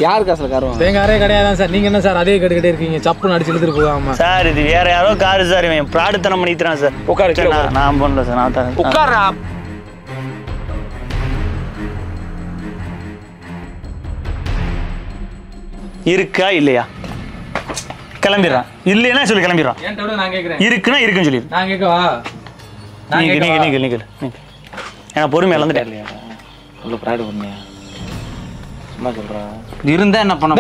யார் காசுல காரம் தேங்காரே கிடையாதான் சார். நீங்க என்ன சார் அதே கேட்டுக்கிட்டே இருக்கீங்க? சப்புன்னு அடிச்சு இழுத்துட்டு போகாம. சார் இது வேற யாரோ காரு சார். இவன் பிராடுத்தனம் பண்ணிக்கிறான் சார். உட்காரு. நான் பண்ணல சார். நான் தரேன். உட்காரா. இருக்கா இல்லையா? கிளம்பிடுறான். இல்லைன்னா சொல்லி கிளம்பிடுறான். என்கிட்ட நான் கேட்குறேன். இருக்குன்னா இருக்குன்னு சொல்லி. நான் கேட்கவா? நீங்க ஏன்னா பொறுமை இழந்துட்டேன் இல்லையா? உள்ள பிராடு பண்ணியா? சும்மா சொல்றா. இருந்தா என்ன பண்ண?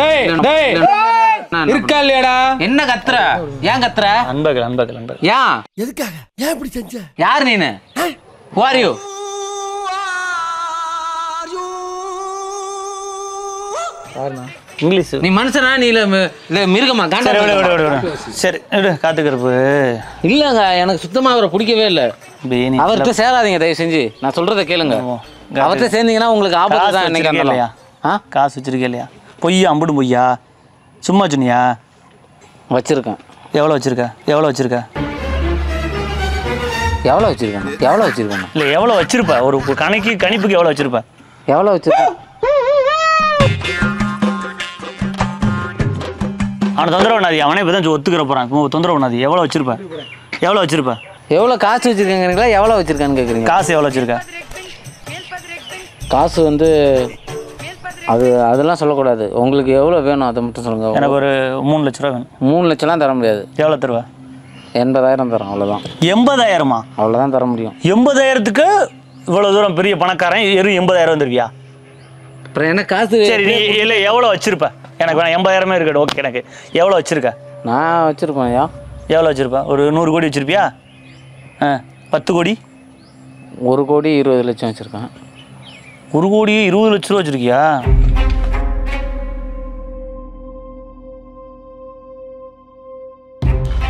இருக்கா இல்லையாடா? என்ன கத்துற? ஏன் கத்துற? அன்பர்கள். ஏன்? எதுக்காக? ஏன் இப்படி செஞ்ச? யார் நீனு? Who are you? இங்கிலீஷ். நீ மனுஷனா நீ இல்ல மிருகமா? சரி காத்துக்கிறப்பு இல்லங்க, எனக்கு சுத்தமா அவரை பிடிக்கவே இல்லை. அவர்கிட்ட சேராதீங்க தயவு செஞ்சு. நான் சொல்றதை கேளுங்க. அவர்கிட்ட சேர்ந்தீங்கன்னா உங்களுக்கு ஆபத்து தான். என்னைக்கு இல்லையா? காசு வச்சிருக்கே இல்லையா? பொய்யா? அம்புடும் பொய்யா? சும்மா சொன்னியா? வச்சிருக்கேன். எவ்வளோ வச்சிருக்க? இல்லை எவ்வளோ வச்சிருப்ப? ஒரு கணிப்புக்கு எவ்வளோ வச்சிருப்ப? அவனை தொந்தரவு பண்ணாதி. அவனே இப்போ தான் ஒத்துக்கிற போகிறான். தொந்தரவு பண்ணாதி. எவ்வளோ வச்சிருப்ப? எவ்வளோ காசு வச்சிருக்கீங்களா? எவ்வளோ வச்சிருக்கான்னு கேட்குறீங்க. காசு எவ்வளோ வச்சிருக்க? காசு வந்து அதெல்லாம் சொல்லக்கூடாது. உங்களுக்கு எவ்வளோ வேணும் அதை மட்டும் சொல்லுங்க. எனக்கு ஒரு 3 லட்ச ரூபா வேணும். 3 லட்சம்லாம் தர முடியாது. எவ்வளோ தருவா? 80,000 தரோம். அவ்வளோதான். 80,000மா? அவ்வளோதான் தர முடியும். 80,000க்கு இவ்வளோ தூரம் பெரிய பணக்காரன் 80,000 வந்துருவியா? அப்புறம் என்ன காசு? சரி நீ இல்லை எவ்வளோ வச்சிருப்ப? எனக்கு வேணாம். 80,000 இருக்கட்டும். ஓகே. எனக்கு எவ்வளோ வச்சிருக்க? நான் வச்சுருப்பேன். ஐயா எவ்வளோ வச்சிருப்பேன்? ஒரு 100 கோடி வச்சிருப்பியா? 10 கோடி? 1 கோடி 20 லட்சம் வச்சுருக்கேன். 1 கோடி 20 லட்ச ரூபா வச்சிருக்கியா?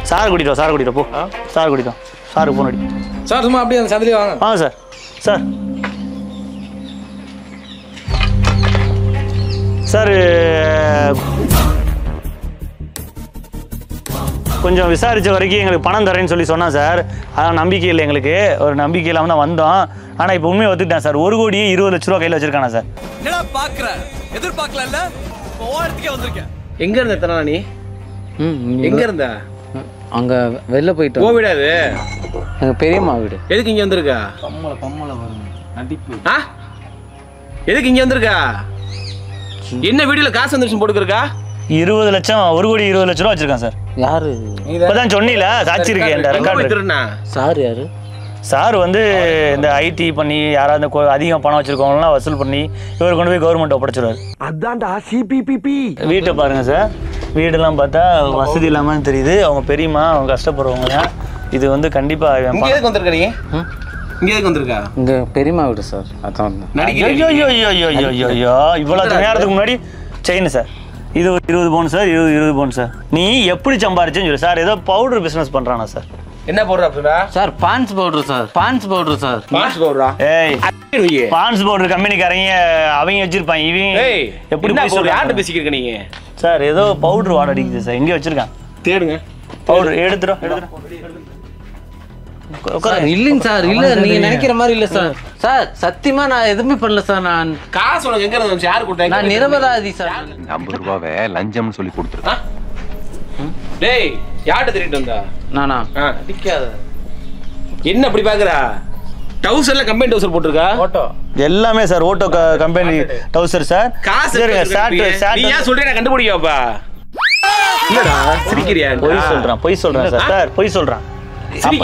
சார் கூட்டிட்டு போ. சார் கூட்டிட்டோம். சாருக்கு போன் அடி. சார் சும்மா அப்படியே அந்த சந்திலே வாங்க. வாங்க சார். சார் கொஞ்சம் விசாரித்த வரைக்கும் எங்களுக்கு பணம் தரேன்னு சொல்லி சொன்னான் சார். அதான் நம்பிக்கை இல்லை எங்களுக்கு. ஒரு நம்பிக்கை இல்லாமல் தான் வந்தோம். ஆனால் இப்போ உண்மையை ஒத்துக்கிட்டேன் சார். 1 கோடி 20 லட்ச ரூபா கையில் வச்சிருக்கானா சார்? என்னடா பாக்குற? எதிர்பார்க்கல. ஓரத்துக்கே வந்திருக்கேன். எங்க இருந்த தரா நீ? எங்க இருந்த? அங்க வெளில போயிட்டு. ஓ வீடாது? எங்க பெரியம்மா வீடு. எதுக்கு இங்க வந்திருக்கா? பம்மல வருங்க. நடிப்பு. எதுக்கு இங்க வந்திருக்கா? என்ன வீடியோல காசு வந்துருச்சு போட்டுக்கிறக்கா? 20 லட்சம் 1 கோடி 20 லட்ச ரூபா வச்சிருக்கான் சார். யாரு? இப்பதான் சொன்னீல சாட்சி இருக்கு. என் ரெக்கார்டு. சார் யாரு? சார் வந்து இந்த ஐடி பண்ணி யாராவது அதிகம் பணம் வச்சிருக்கவங்கலாம் வசூல் பண்ணி இவர் கொண்டு போய் கவர்மெண்ட் ஒப்படைச்சிருவாரு. அதான்டா சிபிபிபி. வீட்டை பாருங்க சார். வீடெல்லாம் பார்த்தா வசதி இல்லாமல் தெரியுது. அவங்க பெரியம்மா, அவங்க கஷ்டப்படுறவங்க. இது வந்து கண்டிப்பா இங்க வந்திருக்கா? இங்க பெரியம்மா வீடு சார். அதான் இவ்வளவு நேரத்துக்கு முன்னாடி செயின் சார். இது ஒரு 20 பவுன் சார். 20 பவுன் சார். நீ எப்படி சம்பாரிச்சேன்னு சொல்லு சார். ஏதோ பவுடர் பிசினஸ் பண்றானா சார்? என்ன பவுடர் அப்படினா? Sir Pond's powder sir. Pond's பவுடரா? ஏய் பான்ஸ் பவுடர் கம்பெனிக்காரங்க அவங்க வச்சிருப்பாங்க. இவங்க எப்படி பவுடர் யார்ட்ட பேசிக்கிறீங்க நீங்க? சார் ஏதோ பவுடர் வாட அடிக்குது சார். எங்க வச்சிருக்கான்? தேடுங்க. பவுடர் எடுத்துறோம். இல்லைங்க சார். இல்ல நீங்க நினைக்கிற மாதிரி இல்ல சார். சார் சத்தியமா நான் எதுவுமே பண்ணல சார். நான் காசு உனக்கு எங்க இருந்து யார் கொடுத்தாங்க? நான் நிரபராதி சார். 50 ரூபாவை லஞ்சம்னு சொல்லி கொடுத்துருக்கேன். டேய் யார்ட்ட திருட்டு வந்தா? நானா? அடிக்காத. என்ன அப்படி பாக்குறா? டவுசர்ல கம்பெனி டவுசர் போட்டுருக்கா? ஓட்டோ எல்லாமே சார். ஓட்டோ கம்பெனி டவுசர் சார். காசு நீ ஏன் சொல்றே? நான் கண்டுபிடிக்கவாப்பா. என்னடா சிரிக்கிறியா? பொய் சொல்றான் சார். பொய் சொல்றான்.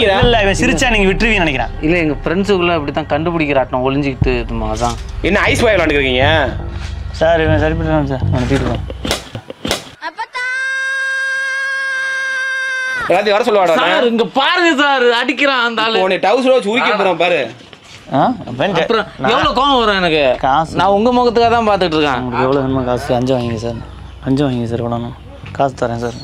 இல்ல இவன் சிரிச்சா நீங்க விட்டுருவீங்கன்னு நினைக்கிறேன். இல்ல எங்க ஃப்ரெண்ட்ஸுக்குள்ள அப்படித்தான் கண்டுபிடிக்கிறாட்டம் ஒளிஞ்சிக்கிட்டு. அதான் என்ன ஐஸ் பாய் விளையாண்டுருக்கீங்க சார்? இவன் சரி பண்ணுறான் சார். அனுப்பிடுவோம். எல்லாத்தையும் வர சொல்லுவாடா சார். இங்க பாருங்க சார். அடிக்கிறான் அந்த ஆளு. உன்னை டவுசர் வச்சு உரிக்க போறான் பாரு. அப்புறம் எவ்வளவு கோவம் வரும் எனக்கு. காசு நான் உங்க முகத்துக்காக தான் பார்த்துட்டு இருக்கேன். உங்களுக்கு எவ்வளோ வேணுமா காசு? 5 வாங்கிங்க சார். 5 வாங்கிங்க சார். எவ்வளோ காசு தரேன் சார்.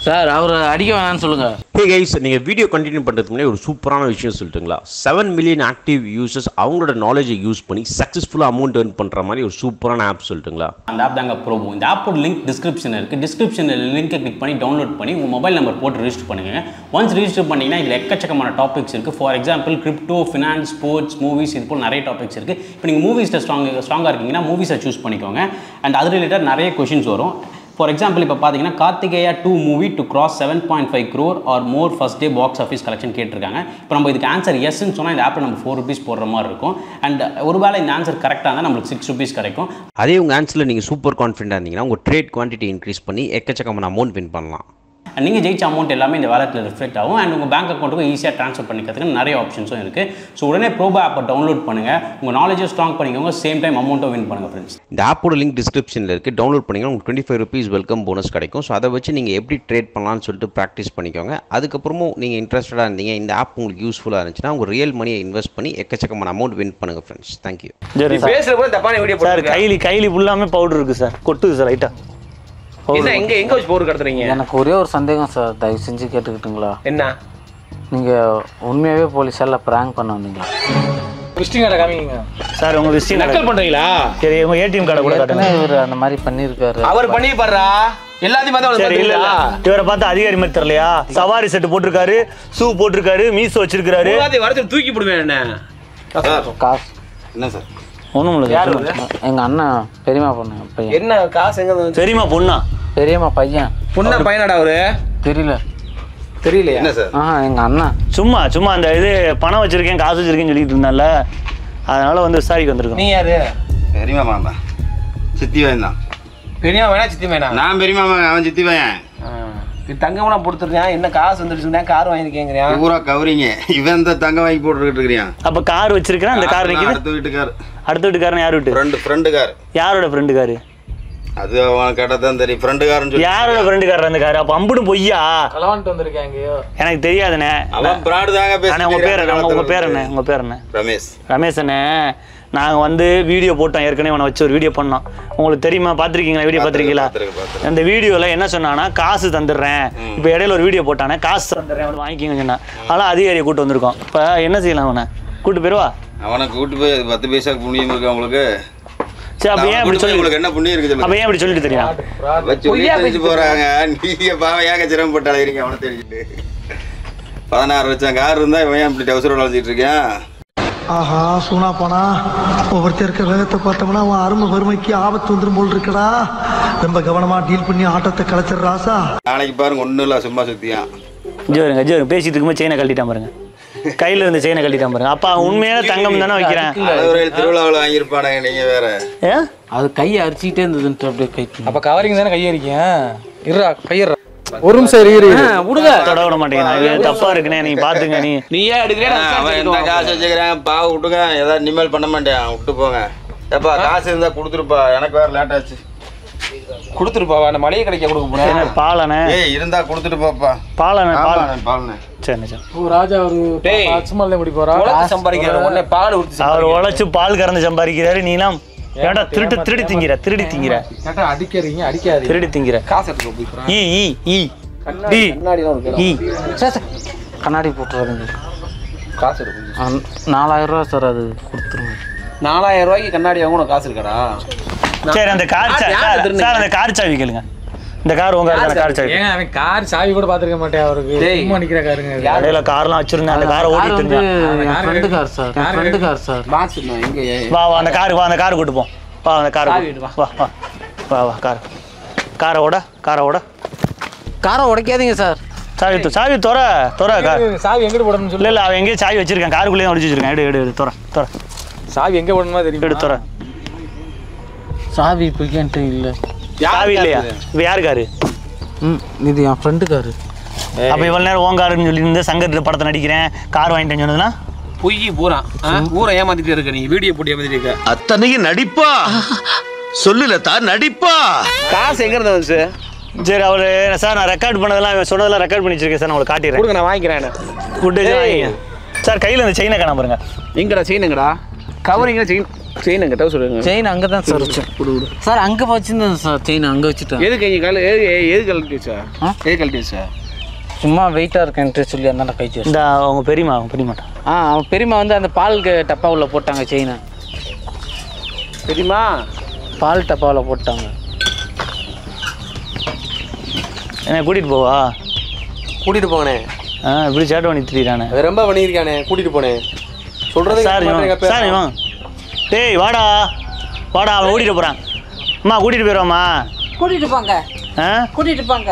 சார் அவர் அடிக்க வேணாம்னு சொல்லுங்க. ஹே கைஸ், நீங்கள் வீடியோ கண்டினியூ பண்ணுறதுக்கு முன்னாடி ஒரு சூப்பரான விஷயம் சொல்லிட்டுங்களா. 7 மில்லியன் ஆக்டிவ் யூசர்ஸ் அவங்களோட நாலேஜை யூஸ் பண்ணி சக்ஸஸ்ஃபுல்லாக அமௌண்ட் ஏர்ன் பண்ணுற மாதிரி ஒரு சூப்பரான ஆப் சொல்லிட்டுங்களா. அந்த ஆப் தாங்க ப்ரோபோ. இந்த ஆப்போட லிங்க் டிஸ்கிரிப்ஷனில் இருக்குது. டிஸ்கிரிப்ஷனில் லிங்கை கிளிக் பண்ணி டவுன்லோட் பண்ணி உங்கள் மொபைல் நம்பர் போட்டு ரிஜிஸ்டர் பண்ணுங்கள். ஒன்ஸ் ரிஜிஸ்டர் பண்ணிங்கன்னா இதில் எக்கச்சக்கமான டாபிக்ஸ் இருக்குது. For example crypto, finance, sports, movies, இது போல் நிறைய டாபிக்ஸ் இருக்குது. இப்போ நீங்கள் மூவிஸில் ஸ்ட்ராங்காக இருக்கீங்கன்னா மூவிஸை சூஸ் பண்ணிக்கோங்க. அண்ட் அது ரிலேட்டட் நிறைய கொஷின்ஸ் வரும். ஃபார் எக்ஸாம்பிள் இப்போ பார்த்தீங்கன்னா Karthikeya 2 movie to cross 7.5 crore or more first day box office collection கேட்டிருக்காங்க. இப்போ நம்ம இதுக்கு ஆன்சர் எஸ்ன்னு சொன்னால் இந்த ஆப்பில் நம்ம 4 rupees போடுற மாதிரி இருக்கும். அண்ட் ஒருவேளை இந்த ஆன்சர் கரெக்டாக இருந்தால் நம்மளுக்கு 6 rupees கிடைக்கும். அதே உங்கள் ஆன்சரில் நீங்கள் சூப்பர் கான்ஃபிடென்ட்டாக இருந்தீங்கன்னா உங்கள் ட்ரேட் குவான்டிட்டி இன்க்ரீஸ் பண்ணி எக்கச்சக்கமான அமௌண்ட் வின் பண்ணலாம். அண்ட் நீங்கள் ஜெயிச்ச அமௌண்ட் எல்லாமே இந்த வாலெட்டில் ரிஃப்ளெக்ட் ஆகும். அண்ட் உங்கள் பேங்க் அக்கௌண்ட்டுக்கு ஈஸியாக ட்ரான்ஸ்ஃபர் பண்ணிக்கிறதுக்கு நிறைய ஆப்ஷன்ஸும் இருக்குது. ஸோ உடனே ப்ரோபோ ஆப்பை டவுன்லோட் பண்ணுங்கள். உங்கள் நாலேஜை ஸ்ட்ராங் பண்ணிக்கோங்க. சேம் டைம் அமௌண்ட்டும் வின் பண்ணுங்கள் ஃப்ரெண்ட்ஸ். இந்த ஆப்போட லிங்க் டிஸ்கிரிப்ஷனில் இருக்குது. டவுன்லோட் பண்ணிங்கன்னா உங்களுக்கு 25 rupees வெல்கம் போனஸ் கிடைக்கும். ஸோ அதை வச்சு நீங்கள் எப்படி ட்ரேட் பண்ணலாம்னு சொல்லிட்டு ப்ராக்டிஸ் பண்ணிக்கோங்க. அதுக்கப்புறமும் நீங்கள் இன்ட்ரெஸ்டடாக இருந்தீங்க, இந்த ஆப் உங்களுக்கு யூஸ்ஃபுல்லாக இருந்துச்சுன்னா உங்கள் ரியல் மணியை இன்வெஸ்ட் பண்ணி எக்கச்சக்கமான அமௌண்ட் வின் பண்ணுங்கள் ஃப்ரெண்ட்ஸ். தேங்க்யூ. சார் கைலி ஃபுல்லாமே பவுடர் இருக்குது சார், கொட்டுது சார் லைட்டாக. எங்க வச்சு பவுடர் கடத்துறீங்க? எனக்கு ஒரே ஒரு சந்தேகம் சார், தயவு செஞ்சு கேட்டுக்கிட்டுங்களா. என்ன? நீங்கள் உண்மையாகவே போலீஸால ப்ராங்க் பண்ண வந்தீங்களா? விசிட்டிங் கார்டை காமிங்க சார். உங்கள் விசிட்டிங் நக்கல் பண்றீங்களா? சரி, உங்கள் ஏடிஎம் கார்டை கூட காட்டுங்க. இவர் அந்த மாதிரி பண்ணியிருக்காரு. அவர் பண்ணிப்பாரா? எல்லாத்தையும் சரி, இல்ல இவரை பார்த்து அதிகாரி மாதிரி தெரியலையா? சவாரி செட்டு போட்டிருக்காரு, ஷூ போட்டிருக்காரு, மீசோ வச்சிருக்காரு. வரது தூக்கி போடுவேன். என்ன காசு என்ன சார்? ஒன்றும் இல்லை. எங்கள் அண்ணன் பெரியம்மா பொண்ணு பையன். என்ன காசு? எங்க தெரியுமா பொண்ணா? பெரியம்மா பையன். பொண்ணா பையனாடா அவரு? தெரியலையா? என்ன சார்? எங்கள் அண்ணன் சும்மா அந்த இது பணம் வச்சிருக்கேன், காசு வச்சிருக்கேன்னு சொல்லிட்டு இருந்தால, அதனால வந்து விசாரிக்க வந்திருக்கோம். நீ யாரு? பெரியமா மாமா, சித்தி பையன் தான். பெரியமா வேணா சித்தி வேணா? நான் பெரியமா, அவன் சித்தி பையன். தங்கம்லாம் கொடுத்துருக்கேன். என்ன காசு வந்துருச்சுன்னா கார் வாங்கிருக்கேங்கிறேன். பூரா கவரிங்க. இவன் இந்த தங்கம் வாங்கி போட்டுக்கிட்டு இருக்கிறான். அப்ப கார் வச்சிருக்கிறேன். அந்த கார் நிக்குது. அடுத்த வீட்டுக்கார். அடுத்த வீட்டுக்காரன் யார் வீட்டு? Friend car. யாரோட ஃப்ரெண்டு காரு? அது அவன் கேட்டதான் தெரியும். ஃப்ரெண்டு காரன்னு சொல்லி. யாரோட ஃப்ரெண்டு கார் அந்த கார்? அப்ப அம்புடும் பொய்யா? கலவான்ட்டு வந்திருக்காங்க. எனக்கு தெரியாதுண்ணே. அவன் பிராடு தாங்க பேசுறான். உங்க பேர் என்ன? உங்க பேர் என்ன? ரமேஷ் அண்ணே. நாங்கள் வந்து வீடியோ போட்டோம் ஏற்கனவே, அவனை வச்சு ஒரு வீடியோ பண்ணோம். உங்களுக்கு தெரியுமா? பார்த்துருக்கீங்களா? வீடியோ பார்த்துருக்கீங்களா? அந்த வீடியோவில் என்ன சொன்னான்னா, காசு தந்துடுறேன். இப்போ இடையில ஒரு வீடியோ போட்டானே, காசு தந்துடுறேன் அவனை வாங்கிக்கிங்க சொன்னா. அதெல்லாம் அதிகாரியை கூட்டு வந்திருக்கோம். இப்போ என்ன செய்யலாம்? அவனை கூட்டு போயிடுவா? அவனை கூட்டு போய் 10 பைசா புண்ணியம் இருக்கு அவங்களுக்கு. சரி, அப்போ ஏன் இப்படி சொல்லி உங்களுக்கு என்ன புண்ணியம் இருக்கு? அப்போ ஏன் இப்படி சொல்லிட்டு தெரியும் போறாங்க. நீங்க பாவம் ஏங்க சிரமப்பட்டு அழைக்கிறீங்க அவனை தெரிஞ்சுட்டு. 16 லட்சம் கார் இருந்தா இவன் ஏன் இப்படி அவசரம் வளர்த்திட்டு இருக்கேன்? ஆஹா, சூனா போனா ஒவ்வொருத்தர் இருக்க வேகத்தை பார்த்தோம்னா அவன் அருமை வறுமைக்கு ஆபத்து வந்துடும் போல் இருக்கடா. ரொம்ப கவனமா டீல் பண்ணி ஆட்டத்தை கலைச்சிடுறாசா. நாளைக்கு பாருங்க, ஒன்றும் இல்லை, சும்மா சுத்தியான். ஜோருங்க பேசிட்டு இருக்கும்போது செயினை கழட்டிட்டான் பாருங்க. கையில இருந்து செயினை கழட்டிட்டான் பாருங்க. அப்பா உண்மையான தங்கம் தானே வைக்கிறேன். திருவிழாவில் வாங்கியிருப்பானுங்க. நீங்க வேற அது கையை அரிச்சிக்கிட்டே இருந்ததுன்ட்டு அப்படியே கை. அப்ப கவரிங் தானே கையறிக்கீங்க? இருடா கையறா. ஒரு நிமிஷம் விடுங்க. தொட விட மாட்டேங்க. தப்பா இருக்குண்ணே, நீ பாத்துங்க. நீயே எடுக்கிறேன். காசு வச்சுக்கிறேன், பாவ விட்டுங்க. ஏதாவது நிமல் பண்ண மாட்டேன், விட்டு போங்க. எப்பா காசு இருந்தா கொடுத்துருப்பா. எனக்கு வேற லேட் ஆச்சு. கொடுத்துருப்பாவா? அந்த மளிகை கடைக்க கொடுக்க போறேன். பாலனே இருந்தா கொடுத்துட்டு போப்பா. பாலனே பாலனே. சரி. ராஜா ஒரு சும்மா குடி போறா. சம்பாதிக்கிறாரு. உடனே பால் ஊத்தி அவர் உழைச்சு பால் கறந்து சம்பாதிக்கிறாரு. நீலாம் ஏடா திருடி திங்கிற. அடிக்கிறீங்க, அடிக்காது. திருடி திங்கிற. காசு எடுத்து போய் கண்ணாடி போட்டுறாருங்க. காசு எடுத்து 4000 ரூபா சார். அது கொடுத்துருங்க. 4000 ரூபாய்க்கு கண்ணாடி வாங்கணும் காசு இருக்காடா? சரி, அந்த கார் சார், அந்த கார் சாவி கேளுங்க. இந்த கார் உங்க கார் சாவி. ஏங்க அவன் கார் சாவி கூட பாத்துக்க மாட்டேன். அவருக்கு சும்மா நிக்கிற காருங்க. இடையில கார்லாம் வச்சிருந்தேன். அந்த காரை ஓட்டிட்டு இருந்தேன். Friend car sir. Friend car sir. வா அந்த கார் கூட்டு போ. வா அந்த கார் வா காரை ஓட. காரை உடைக்காதீங்க சார். சாவி தோற சாவி எங்கிட்டு போடணும்னு சொல்லி. இல்ல அவன் எங்கேயும் சாவி வச்சிருக்கேன். காருக்குள்ளேயே ஒடிச்சு வச்சிருக்கேன். எடு தோற. சாவி எங்க போடணுமா தெரியும். எடு தோற. சாவி இப்போ என்கிட்ட இல்லை. சாவி இல்லையா? இப்போ யாரு காரு? இது என் ஃப்ரெண்டு காரு. அப்போ இவ்வளோ நேரம் ஓன் காருன்னு சொல்லியிருந்து சங்கர் படத்தை நடிக்கிறேன், கார் வாங்கிட்டேன்னு சொன்னதுன்னா பொய் பூரா. ஊரை ஏமாத்திட்டு இருக்க. நீ வீடியோ போட்டு ஏமாத்திட்டு இருக்க. அத்தனையும் நடிப்பா சொல்லுல தான் நடிப்பா. காசு எங்க இருந்தா வந்து? சரி, அவரு சார் நான் ரெக்கார்ட் பண்ணதெல்லாம் சொன்னதெல்லாம் ரெக்கார்ட் பண்ணி வச்சிருக்கேன் சார். நான் உங்களுக்கு காட்டிடுறேன். கொடுங்க, நான் வாங்கிக்கிறேன். Good sir. கையில் இந்த செயினை காண பாருங்க. எங்கடா செயினுங்கடா? கவரிங்க செயின் எங்கிட்ட சொல்லுங்க. செயின் அங்கே தான் சார் வச்சேன். சார் அங்கே வச்சுருந்தேன் சார். செயின் அங்கே வச்சுட்டேன். எதுக்கு எது கழட்டி வச்சா? சும்மா வெயிட்டாக இருக்கேன்ட்டு சொல்லி அந்த கை இந்த அவங்க பெரியமாட்டா அவன் பெரியம்மா வந்து அந்த பால் டப்பாவில் போட்டாங்க செயினை. தெரியுமா? பால் டப்பாவில் போட்டாங்க. என்ன கூட்டிகிட்டு போவா? கூட்டிகிட்டு போங்கண்ணே. இப்படி சேட்டை பண்ணி திரியிறானே. அது ரொம்ப பண்ணியிருக்கானே, கூட்டிகிட்டு போனேன் சொல்கிறது. சார் இவன் டேய் வாடா அவன் ஓடிட்டு போகிறான். அம்மா கூட்டிகிட்டு போயிடுவாம்மா. கூட்டிகிட்டு போங்க. கூட்டிகிட்டு போங்க.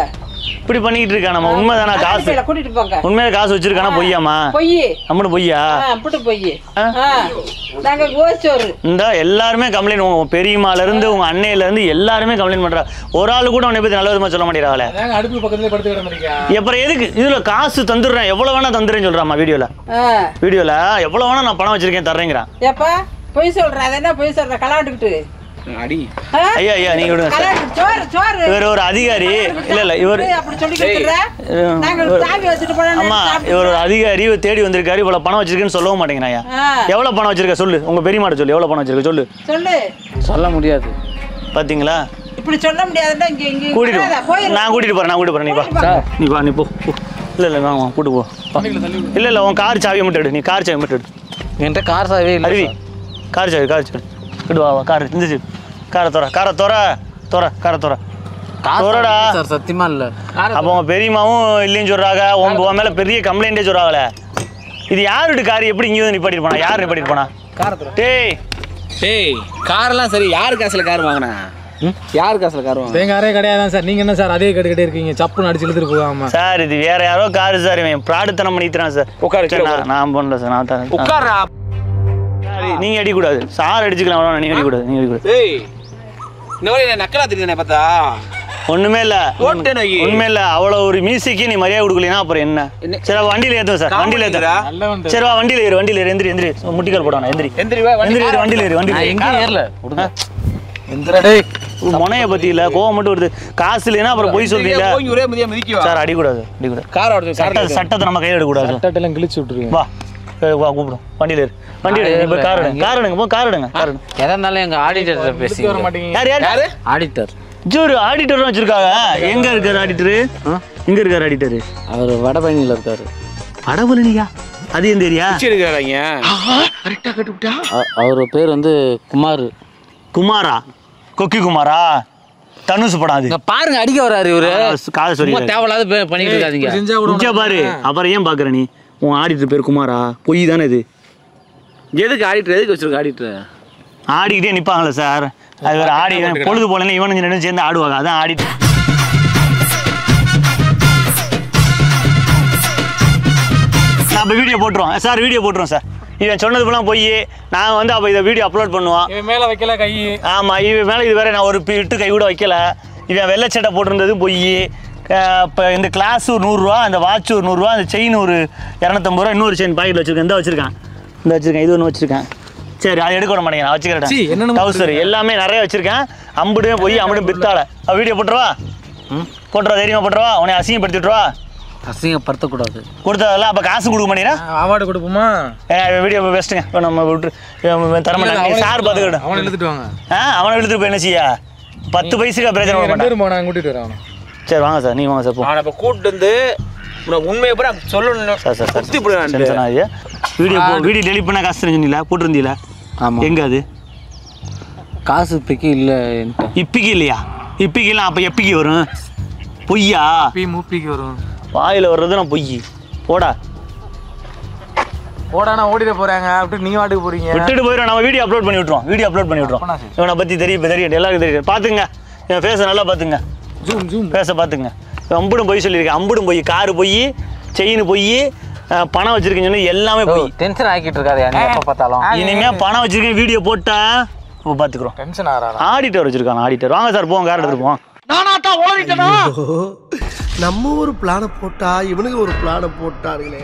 இப்படி பண்ணிக்கிட்டு இருக்கா நம்ம? உண்மைதானா? காசு கூட்டிகிட்டு போங்க. உண்மையில காசு வச்சிருக்கானா? பொய்யாமா? பொய். நம்மளும் பொய்யா? அப்படி பொய். நாங்கள் கோச்சோறு. இந்த எல்லாருமே கம்ப்ளைண்ட், உங்க பெரியம்மாலேருந்து உங்க அண்ணையிலேருந்து எல்லாருமே கம்ப்ளைண்ட் பண்ணுறா. ஒரு ஆள் கூட உன்னை பற்றி நல்ல விதமாக சொல்ல மாட்டேங்கிறாங்களே. அடுப்பு பக்கத்துல படுத்து கிட மாட்டேங்க. அப்புறம் எதுக்கு இதில் காசு தந்துடுறேன், எவ்வளோ வேணா தந்துடுறேன்னு சொல்கிறாம்மா வீடியோவில் எவ்வளோ வேணா நான் பணம் வச்சிருக்கேன் தர்றேங்கிறான். எப்பா பொய் சொல்கிறேன்? அது என்ன பொய் சொல்கிறேன்? கலாண்டுக்கிட்டு அடி. ஐயா நீங்க விடுங்க சார். இவர் ஒரு அதிகாரி. இல்ல இவர் அம்மா இவர் ஒரு அதிகாரி தேடி வந்திருக்காரு. இவ்வளவு பணம் வச்சிருக்கேன்னு சொல்லவும் மாட்டேங்கிறாயா? எவ்வளவு பணம் வச்சிருக்க சொல்லு. உங்க பெரியமாட்ட சொல்லு எவ்வளவு பணம் வச்சிருக்க சொல்லு. சொல்ல முடியாது. பாத்தீங்களா? இப்படி சொல்ல முடியாதுன்னா கூட்டிட்டு நான் கூட்டிட்டு போறேன். நீ போ. இல்ல வாங்க கூட்டு போ. இல்ல உன் கார் சாவியை மட்டும் எடு. நீ கார் சாவி மட்டும் எடு. என்கிட்ட கார் சாவி இல்லை. அருவி கார் சாவி வா கார் இருந்துச்சு. காரை தோறடா. சத்தியமா இல்ல. அப்போ உங்க பெரியமாவும் இல்லைன்னு சொல்றாங்க. உன் மேல பெரிய கம்ப்ளைண்டே சொல்றாங்களே. இது யாருடைய கார்? எப்படி இங்கே வந்து நிப்பாட்டிட்டு போனா? யார் நிப்பாட்டிட்டு போனா? டேய் காரெல்லாம் சரி. யாரு காசுல கார் வாங்கினா? யாரு காசுல கார் வாங்க? எங்க காரே கிடையாதான் சார். நீங்க என்ன சார் அதே கட்டு இருக்கீங்க? சப்புன்னு அடிச்சு இழுத்துட்டு போகாம சார். இது வேற யாரோ காரு சார். இவன் பிராடுத்தனம் பண்ணிக்கிறான் சார். நான் பண்ணல சார். நான் உட்கார்றா. நீங்க அடிக்கூடாது. சார் அடிச்சுக்கலாம். நீங்க அடிக்கூடாது. நக்கலா தெரியுதானே பார்த்தா? ஒண்ணுமே இல்ல. அவ்வளவு ஒரு மியூசிக்கு நீ மரியாதை கொடுக்கலனா அப்புறம் என்ன? சரி வண்டியில ஏத்துவோம் சார். வண்டியில ஏத்துறா. சரி வா வண்டியில ஏறு. எந்திரி முட்டிக்கால் போடானே. எந்திரி வண்டியில ஏறு. எங்க ஏறல விடுங்க. முனைய பத்தி இல்ல கோவம் மட்டும் வருது. காசு இல்லைன்னா அப்புறம் போய் சொல்றீங்க சார். அடிக்கூடாது. சட்டத்தை நம்ம கையில் எடுக்கூடாது. சட்டத்தெல்லாம் கிழிச்சு விட்டுருவீங்க. வா கூப்பிடும். வண்டியில ஏறு. கார் எடுங்க. எதா இருந்தாலும் எங்க ஆடிட்டர் பேசி வர மாட்டீங்க. யாரு? ஆடிட்டர். ஆடிட்டர் வச்சிருக்காங்க. எங்க இருக்காரு ஆடிட்டர்? எங்க இருக்காரு ஆடிட்டர்? அவர் வடபழனியில இருக்காரு. வடபழனியா? அது எந்த ஏரியா? அவர் பேர் வந்து குமாரா? கொக்கி குமாரா? தனுஷ் படாது பாருங்க. அடிக்க வராரு இவரு. காதை சொல்லி தேவையில்லாத பண்ணிட்டு இருக்காதீங்க பாரு. அப்புறம் ஏன் பாக்குற நீ? உன் ஆடிட்டர் பேர் குமாரா? பொய் தானே இது. எதுக்கு ஆடிட்டர்? எதுக்கு வச்சிருக்க ஆடிட்டர்? ஆடிக்கிட்டே நிப்பாங்கல்ல சார். அது வேற ஆடி பொழுது போலன்னு இவனு ரெண்டு சேர்ந்து ஆடுவாங்க. அதான் ஆடிட்டர். நான் இப்போ வீடியோ போட்டுருவோம் சார். இவன் சொன்னது போலாம் போய் நான் வந்து அப்போ இதை வீடியோ அப்லோட் பண்ணுவான். இவன் மேலே வைக்கல கை. ஆமாம் இவன் மேலே இது வேற நான் ஒரு இட்டு கை கூட வைக்கல. இவன் வெள்ளைச்சட்டை போட்டிருந்தது பொய். இப்போ இந்த கிளாஸ் ஒரு 100 ரூபா, அந்த வாட்ச் ஒரு 100 ரூபா, அந்த செயின் ஒரு 250 ரூபா, இன்னொரு செயின் பாக்கெட் வச்சிருக்கேன். இந்த வச்சிருக்கேன் இது ஒன்று வச்சிருக்கேன். சரி அது எடுக்க விட மாட்டேங்க. நான் வச்சுக்கிறேன். டவுசர் எல்லாமே நிறைய வச்சிருக்கேன். அம்புடுமே போய் அம்புடும் பித்தால வீடியோ போட்டுருவா. தைரியமா போட்டுருவா. உன்னை அசிங்கப்படுத்திட்டுருவா. அசிங்கப்படுத்தக்கூடாது. கொடுத்ததெல்லாம் அப்போ காசு கொடுக்க மாட்டேங்கிறா? அவார்டு கொடுப்போமா? வீடியோ பெஸ்ட்டுங்க. இப்போ நம்ம விட்டு தர மாட்டேன். சார் பார்த்துக்கிட்டு அவனை இழுத்துட்டு வாங்க. அவனை இழுத்துட்டு போய் என்ன செய்யா? 10 பைசுக்கு பிரச்சனை நான் கூட்டிட்டு வரேன். சரி வாங்க சார். நீங்கள் வாங்க சார். அவனை இப்போ கூப்பிட்டு வந்து உண்மையை பூரா சொல்லணும் சார். வீடியோ டெலிட் பண்ண காசு தெரிஞ்சுங்களா? போட்டிருந்தீங்களா? ஆமாம். எங்கே அது? காசு இப்போக்கி இல்லை. இப்போக்கி இல்லையா? இப்போக்கிலாம் அப்போ எப்போக்கி வரும்? பொய்யா? மூப்பிக்கு வரும். வாயில் வர்றது நான் பொய். போடானா ஓடிட போறாங்க. அப்படி நீங்க வாட்டுக்கு போறீங்க. விட்டுட்டு போயிடும். நம்ம வீடியோ அப்லோட் பண்ணி விட்டுருவோம். இவனை பற்றி தெரியும் எல்லாருக்கும் தெரியும். பார்த்துங்க என் ஃபேஸை நல்லா பார்த்துங்க. ஃபேஸை பார்த்துங்க. அம்புடும் பொய் சொல்லியிருக்கேன். அம்புடும் பொய். காரு பொய், செயின் பொய், பணம் வச்சிருக்கேன்னு சொல்லி எல்லாமே போய் டென்ஷன் ஆக்கிட்டு இருக்காது. எப்போ பார்த்தாலும் இனிமே பணம் வச்சிருக்கேன் வீடியோ போட்டா பார்த்துக்குறோம். டென்ஷன் ஆகிறாரா? ஆடிட்டர் வச்சிருக்காங்க. ஆடிட்டர் வாங்க சார் போங்க. கார் எடுத்துட்டு போவோம். நம்ம ஒரு பிளான போட்டா இவனுக்கு ஒரு பிளான போட்டாருங்களே.